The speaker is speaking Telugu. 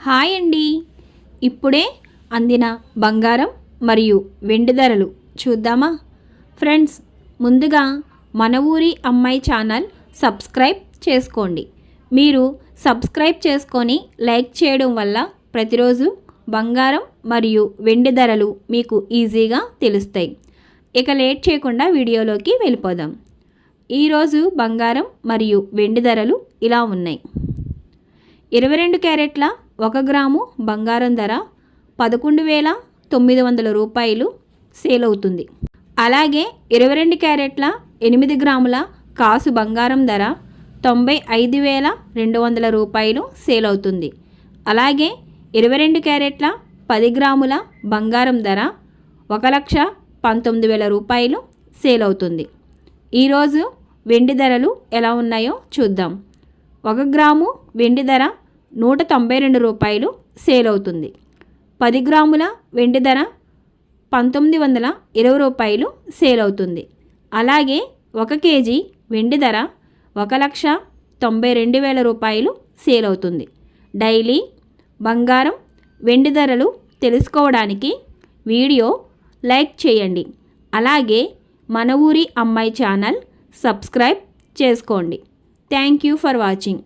హాయ్ అండి. ఇప్పుడే అందిన బంగారం మరియు వెండి ధరలు చూద్దామా ఫ్రెండ్స్? ముందుగా మన ఊరి అమ్మాయి ఛానల్ సబ్స్క్రైబ్ చేసుకోండి. మీరు సబ్స్క్రైబ్ చేసుకొని లైక్ చేయడం వల్ల ప్రతిరోజు బంగారం మరియు వెండి ధరలు మీకు ఈజీగా తెలుస్తాయి. ఇక లేట్ చేయకుండా వీడియోలోకి వెళ్ళిపోదాం. ఈరోజు బంగారం మరియు వెండి ధరలు ఇలా ఉన్నాయి. 22 క్యారెట్ల 1 గ్రాము బంగారం ధర 11,900 రూపాయలు సేల్ అవుతుంది. అలాగే 22 క్యారెట్ల 8 గ్రాముల కాసు బంగారం ధర 95,200 రూపాయలు సేల్ అవుతుంది. అలాగే 22 క్యారెట్ల 10 గ్రాముల బంగారం ధర 1,19,000 రూపాయలు సేల్ అవుతుంది. ఈరోజు వెండి ధరలు ఎలా ఉన్నాయో చూద్దాం. 1 గ్రాము వెండి ధర 192 రూపాయలు సేల్ అవుతుంది. 10 గ్రాముల వెండి ధర 1,920 రూపాయలు సేల్ అవుతుంది. అలాగే 1 కేజీ వెండి ధర 1,92,000 రూపాయలు సేల్ అవుతుంది. డైలీ బంగారం వెండి ధరలు తెలుసుకోవడానికి వీడియో లైక్ చేయండి. అలాగే మన ఊరి అమ్మాయి ఛానల్ సబ్స్క్రైబ్ చేసుకోండి. Thank you for watching.